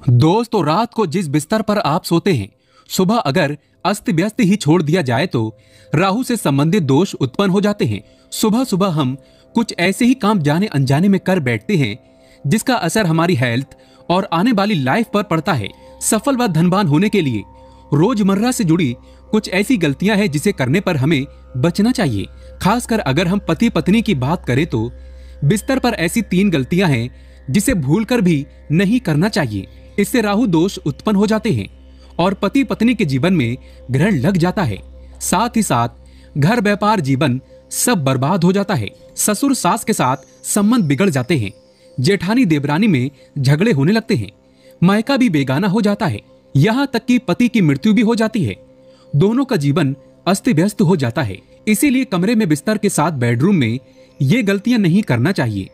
दोस्तों, रात को जिस बिस्तर पर आप सोते हैं, सुबह अगर अस्त व्यस्त ही छोड़ दिया जाए तो राहु से संबंधित दोष उत्पन्न हो जाते हैं। सुबह सुबह हम कुछ ऐसे ही काम जाने अनजाने में कर बैठते हैं जिसका असर हमारी हेल्थ और आने वाली लाइफ पर पड़ता है। सफल व धनवान होने के लिए रोजमर्रा से जुड़ी कुछ ऐसी गलतियां हैं जिसे करने पर हमें बचना चाहिए। खासकर अगर हम पति पत्नी की बात करें तो बिस्तर पर ऐसी 3 गलतियां हैं जिसे भूलकर भी नहीं करना चाहिए। इससे राहु दोष उत्पन्न हो जाते हैं और पति पत्नी के जीवन में ग्रहण लग जाता है। साथ ही साथ घर व्यापार जीवन सब बर्बाद हो जाता है। ससुर सास के साथ संबंध बिगड़ जाते हैं। जेठानी देवरानी में झगड़े होने लगते हैं। मायका भी बेगाना हो जाता है। यहाँ तक कि पति की मृत्यु भी हो जाती है। दोनों का जीवन अस्त व्यस्त हो जाता है। इसीलिए कमरे में बिस्तर के साथ बेडरूम में ये गलतियां नहीं करना चाहिए।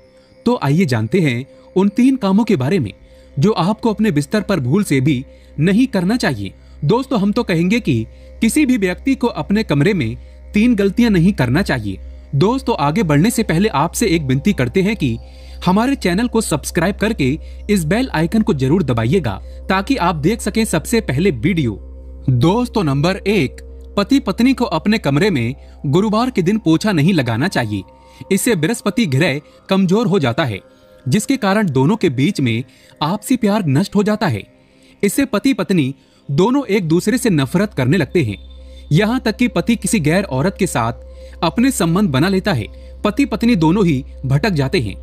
तो आइए जानते हैं उन 3 कामों के बारे में जो आपको अपने बिस्तर पर भूल से भी नहीं करना चाहिए। दोस्तों, हम तो कहेंगे कि किसी भी व्यक्ति को अपने कमरे में 3 गलतियां नहीं करना चाहिए। दोस्तों, आगे बढ़ने से पहले आपसे एक विनती करते हैं कि हमारे चैनल को सब्सक्राइब करके इस बेल आइकन को जरूर दबाइएगा ताकि आप देख सकें सबसे पहले वीडियो। दोस्तों, नंबर 1, पति पत्नी को अपने कमरे में गुरुवार के दिन पोछा नहीं लगाना चाहिए। इससे बृहस्पति ग्रह कमजोर हो जाता है जिसके कारण दोनों के बीच में आपसी प्यार नष्ट हो जाता है। इससे पति पत्नी दोनों एक दूसरे से नफरत करने लगते हैं। यहाँ तक कि पति किसी गैर औरत के साथ अपने संबंध बना लेता है। पति पत्नी दोनों ही भटक जाते हैं।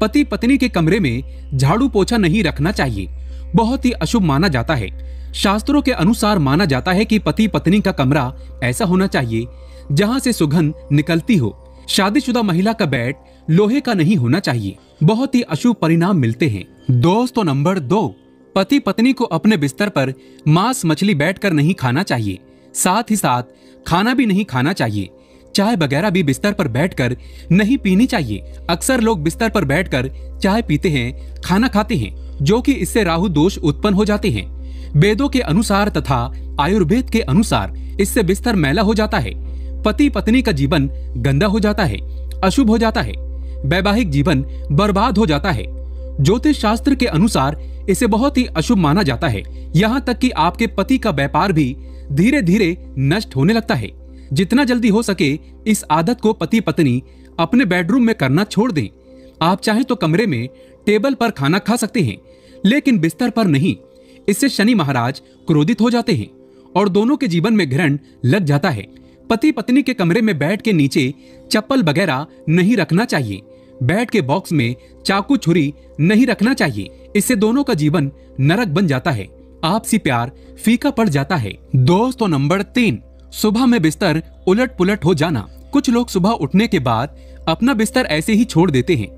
पति पत्नी के कमरे में झाड़ू पोछा नहीं रखना चाहिए। बहुत ही अशुभ माना जाता है। शास्त्रों के अनुसार माना जाता है कि पति पत्नी का कमरा ऐसा होना चाहिए जहां से सुगंध निकलती हो। शादीशुदा महिला का बेड लोहे का नहीं होना चाहिए। बहुत ही अशुभ परिणाम मिलते हैं। दोस्तों, नंबर 2, पति पत्नी को अपने बिस्तर पर मांस मछली बैठकर नहीं खाना चाहिए। साथ ही साथ खाना भी नहीं खाना चाहिए। चाय वगैरह भी बिस्तर पर बैठकर नहीं पीनी चाहिए। अक्सर लोग बिस्तर पर बैठकर चाय पीते हैं, खाना खाते हैं, जो कि इससे राहु दोष उत्पन्न हो जाते हैं। वेदों के अनुसार तथा आयुर्वेद के अनुसार इससे बिस्तर मैला हो जाता है। पति पत्नी का जीवन गंदा हो जाता है, अशुभ हो जाता है। वैवाहिक जीवन बर्बाद हो जाता है। ज्योतिष शास्त्र के अनुसार इसे बहुत ही अशुभ माना जाता है। यहाँ तक कि आपके पति का व्यापार भी धीरे धीरे नष्ट होने लगता है। जितना जल्दी हो सके इस आदत को पति पत्नी अपने बेडरूम में करना छोड़ दें। आप चाहें तो कमरे में टेबल पर खाना खा सकते हैं, लेकिन बिस्तर पर नहीं। इससे शनि महाराज क्रोधित हो जाते हैं और दोनों के जीवन में ग्रहण लग जाता है। पति पत्नी के कमरे में बेड के नीचे चप्पल वगैरह नहीं रखना चाहिए। बेड के बॉक्स में चाकू छुरी नहीं रखना चाहिए। इससे दोनों का जीवन नरक बन जाता है। आपसी प्यार फीका पड़ जाता है। दोस्तों, नंबर 3, सुबह में बिस्तर उलट पुलट हो जाना। कुछ लोग सुबह उठने के बाद अपना बिस्तर ऐसे ही छोड़ देते हैं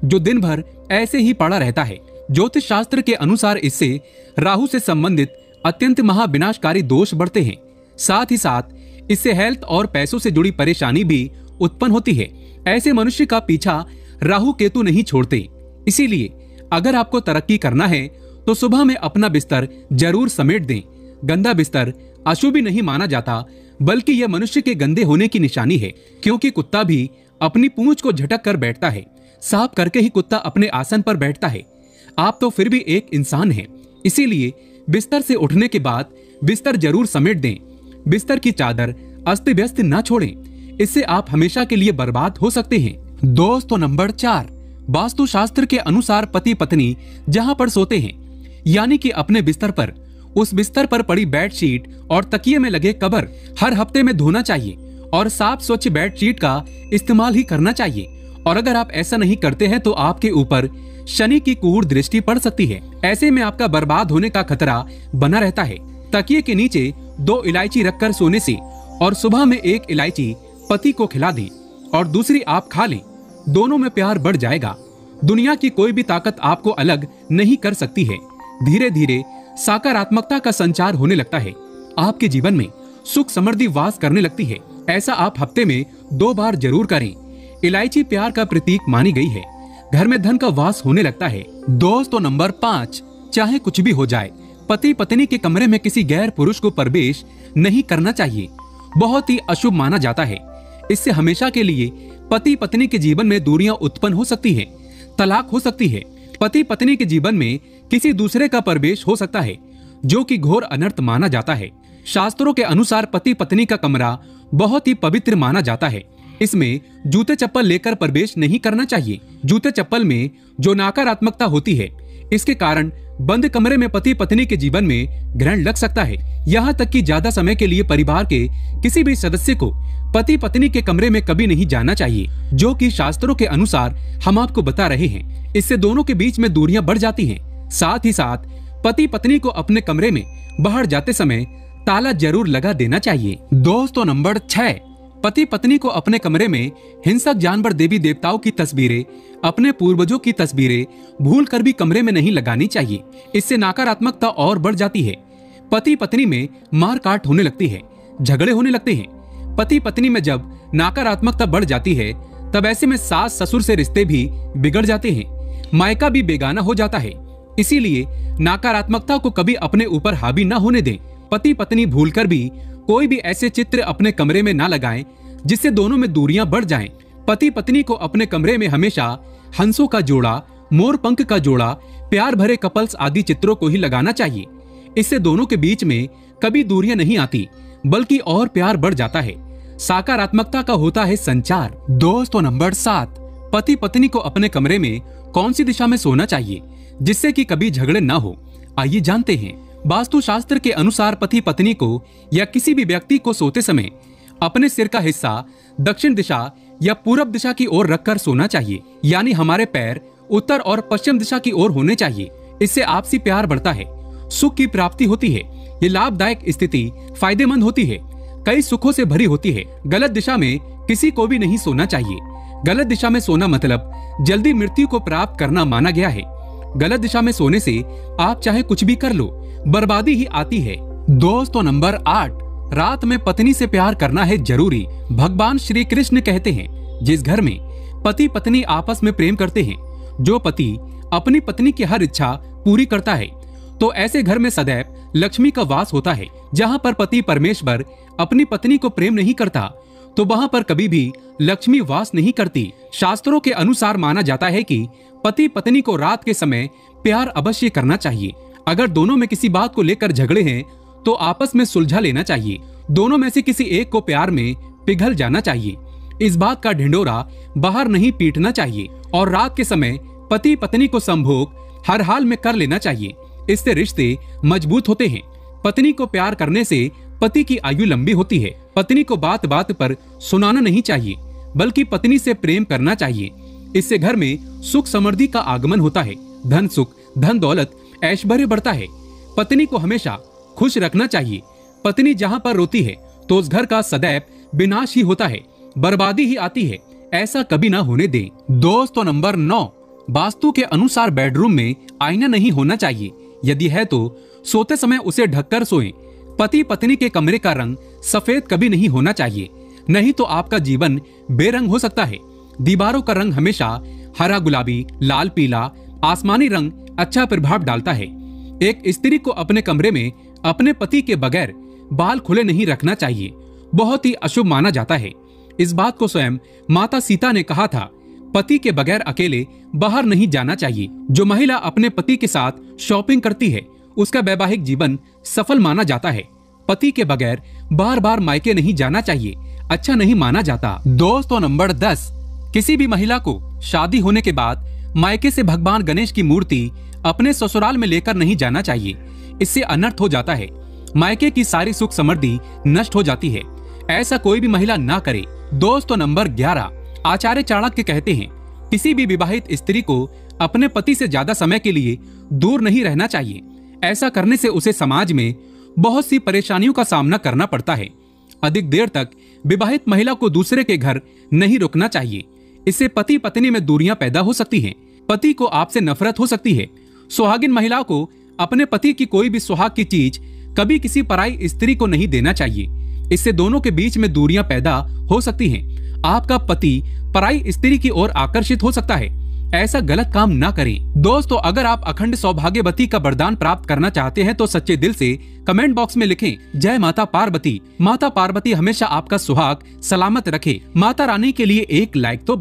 जो दिन भर ऐसे ही पड़ा रहता है। ज्योतिष शास्त्र के अनुसार इससे राहु से संबंधित अत्यंत महाविनाशकारी दोष बढ़ते हैं। साथ ही साथ इससे हेल्थ और पैसों से जुड़ी परेशानी भी उत्पन्न होती है। ऐसे मनुष्य का पीछा राहु केतु नहीं छोड़ते। इसीलिए अगर आपको तरक्की करना है तो सुबह में अपना बिस्तर जरूर समेट दें। गंदा बिस्तर अशुभ नहीं माना जाता, बल्कि यह मनुष्य के गंदे होने की निशानी है, क्योंकि कुत्ता भी अपनी पूंछ को झटक कर बैठता है। साफ करके ही कुत्ता अपने आसन पर बैठता है। आप तो फिर भी एक इंसान हैं। इसीलिए बिस्तर से उठने के बाद बिस्तर जरूर समेट दें। बिस्तर की चादर अस्त व्यस्त न छोड़ें। इससे आप हमेशा के लिए बर्बाद हो सकते हैं। दोस्तों, नंबर 4, वास्तु शास्त्र के अनुसार पति पत्नी जहां पर सोते हैं, यानी कि अपने बिस्तर पर, उस बिस्तर पर पड़ी बेडशीट और तकिए में लगे कवर हर हफ्ते में धोना चाहिए और साफ स्वच्छ बेडशीट का इस्तेमाल ही करना चाहिए। और अगर आप ऐसा नहीं करते हैं तो आपके ऊपर शनि की कुहूड़ दृष्टि पड़ सकती है। ऐसे में आपका बर्बाद होने का खतरा बना रहता है। तकिए के नीचे 2 इलायची रखकर सोने से और सुबह में 1 इलायची पति को खिला दें और दूसरी आप खा लें। दोनों में प्यार बढ़ जाएगा। दुनिया की कोई भी ताकत आपको अलग नहीं कर सकती है। धीरे धीरे सकारात्मकता का संचार होने लगता है। आपके जीवन में सुख समृद्धि वास करने लगती है। ऐसा आप हफ्ते में 2 बार जरूर करें। इलायची प्यार का प्रतीक मानी गई है। घर में धन का वास होने लगता है। दोस्तों, नंबर 5, चाहे कुछ भी हो जाए, पति पत्नी के कमरे में किसी गैर पुरुष को प्रवेश नहीं करना चाहिए। बहुत ही अशुभ माना जाता है। इससे हमेशा के लिए पति पत्नी के जीवन में दूरियां उत्पन्न हो सकती है, तलाक हो सकती है। पति पत्नी के जीवन में किसी दूसरे का प्रवेश हो सकता है, जो कि घोर अनर्थ माना जाता है। शास्त्रों के अनुसार पति पत्नी का कमरा बहुत ही पवित्र माना जाता है। इसमें जूते चप्पल लेकर प्रवेश नहीं करना चाहिए। जूते चप्पल में जो नकारात्मकता होती है, इसके कारण बंद कमरे में पति पत्नी के जीवन में ग्रहण लग सकता है। यहाँ तक कि ज्यादा समय के लिए परिवार के किसी भी सदस्य को पति पत्नी के कमरे में कभी नहीं जाना चाहिए, जो कि शास्त्रों के अनुसार हम आपको बता रहे हैं। इससे दोनों के बीच में दूरियां बढ़ जाती हैं। साथ ही साथ पति पत्नी को अपने कमरे में बाहर जाते समय ताला जरूर लगा देना चाहिए। दोस्तों नंबर 6, पति पत्नी को अपने कमरे में हिंसक जानवर, देवी देवताओं की तस्वीरें, अपने पूर्वजों की तस्वीरें भूल कर भी कमरे में नहीं लगानी चाहिए। इससे नकारात्मकता और बढ़ जाती है। पति पत्नी में मार काट होने लगती है, झगड़े होने लगते हैं। पति पत्नी में जब नकारात्मकता बढ़ जाती है, तब ऐसे में सास ससुर से रिश्ते भी बिगड़ जाते हैं, मायका भी बेगाना हो जाता है। इसीलिए नकारात्मकता को कभी अपने ऊपर हावी न होने दें। पति पत्नी भूलकर भी कोई भी ऐसे चित्र अपने कमरे में ना लगाएं जिससे दोनों में दूरियां बढ़ जाएं। पति पत्नी को अपने कमरे में हमेशा हंसों का जोड़ा, मोर पंख का जोड़ा, प्यार भरे कपल्स आदि चित्रों को ही लगाना चाहिए। इससे दोनों के बीच में कभी दूरियां नहीं आती, बल्कि और प्यार बढ़ जाता है। सकारात्मकता का होता है संचार। दोस्तों नंबर 7, पति पत्नी को अपने कमरे में कौन सी दिशा में सोना चाहिए जिससे कि कभी झगड़े ना हो? आइए जानते हैं। वास्तु शास्त्र के अनुसार पति पत्नी को या किसी भी व्यक्ति को सोते समय अपने सिर का हिस्सा दक्षिण दिशा या पूरब दिशा की ओर रखकर सोना चाहिए, यानी हमारे पैर उत्तर और पश्चिम दिशा की ओर होने चाहिए। इससे आपसी प्यार बढ़ता है, सुख की प्राप्ति होती है। ये लाभदायक स्थिति फायदेमंद होती है, कई सुखों से भरी होती है। गलत दिशा में किसी को भी नहीं सोना चाहिए। गलत दिशा में सोना मतलब जल्दी मृत्यु को प्राप्त करना माना गया है। गलत दिशा में सोने से आप चाहे कुछ भी कर लो, बर्बादी ही आती है। दोस्तों नंबर 8, रात में पत्नी से प्यार करना है जरूरी। भगवान श्री कृष्ण कहते हैं, जिस घर में पति पत्नी आपस में प्रेम करते हैं, जो पति अपनी पत्नी की हर इच्छा पूरी करता है, तो ऐसे घर में सदैव लक्ष्मी का वास होता है। जहाँ पर पति परमेश्वर अपनी पत्नी को प्रेम नहीं करता, तो वहाँ पर कभी भी लक्ष्मी वास नहीं करती। शास्त्रों के अनुसार माना जाता है कि पति पत्नी को रात के समय प्यार अवश्य करना चाहिए। अगर दोनों में किसी बात को लेकर झगड़े हैं, तो आपस में सुलझा लेना चाहिए। दोनों में से किसी एक को प्यार में पिघल जाना चाहिए। इस बात का ढिंडोरा बाहर नहीं पीटना चाहिए और रात के समय पति पत्नी को संभोग हर हाल में कर लेना चाहिए। इससे रिश्ते मजबूत होते हैं। पत्नी को प्यार करने से पति की आयु लंबी होती है। पत्नी को बात बात पर सुनाना नहीं चाहिए, बल्कि पत्नी से प्रेम करना चाहिए। इससे घर में सुख समृद्धि का आगमन होता है। धन सुख, धन दौलत, ऐश्वर्य बढ़ता है। पत्नी को हमेशा खुश रखना चाहिए। पत्नी जहाँ पर रोती है, तो उस घर का सदैव विनाश ही होता है, बर्बादी ही आती है। ऐसा कभी ना होने दें। दोस्तों नंबर 9, वास्तु के अनुसार बेडरूम में आईना नहीं होना चाहिए। यदि है तो सोते समय उसे ढककर सोएं। पति पत्नी के कमरे का रंग सफेद कभी नहीं होना चाहिए, नहीं तो आपका जीवन बेरंग हो सकता है। दीवारों का रंग हमेशा हरा, गुलाबी, लाल, पीला, आसमानी रंग अच्छा प्रभाव डालता है। एक स्त्री को अपने कमरे में अपने पति के बगैर बाल खुले नहीं रखना चाहिए, बहुत ही अशुभ माना जाता है। इस बात को स्वयं माता सीता ने कहा था। पति के बगैर अकेले बाहर नहीं जाना चाहिए। जो महिला अपने पति के साथ शॉपिंग करती है, उसका वैवाहिक जीवन सफल माना जाता है। पति के बगैर बार बार मायके नहीं जाना चाहिए, अच्छा नहीं माना जाता। दोस्तों नंबर 10, किसी भी महिला को शादी होने के बाद मायके से भगवान गणेश की मूर्ति अपने ससुराल में लेकर नहीं जाना चाहिए। इससे अनर्थ हो जाता है, मायके की सारी सुख समृद्धि नष्ट हो जाती है। ऐसा कोई भी महिला ना करे। दोस्तों नंबर 11, आचार्य चाणक्य कहते हैं, किसी भी विवाहित स्त्री को अपने पति से ज्यादा समय के लिए दूर नहीं रहना चाहिए। ऐसा करने से उसे समाज में बहुत सी परेशानियों का सामना करना पड़ता है। अधिक देर तक विवाहित महिला को दूसरे के घर नहीं रुकना चाहिए। इससे पति पत्नी में दूरियां पैदा हो सकती हैं। पति को आपसे नफरत हो सकती है। सुहागिन महिला को अपने पति की कोई भी सुहाग की चीज कभी किसी पराई स्त्री को नहीं देना चाहिए। इससे दोनों के बीच में दूरियां पैदा हो सकती हैं। आपका पति पराई स्त्री की ओर आकर्षित हो सकता है। ऐसा गलत काम ना करें। दोस्तों, अगर आप अखंड सौभाग्यवती का वरदान प्राप्त करना चाहते हैं तो सच्चे दिल से कमेंट बॉक्स में लिखें, जय माता पार्वती। माता पार्वती हमेशा आपका सुहाग सलामत रखे। माता रानी के लिए एक लाइक तो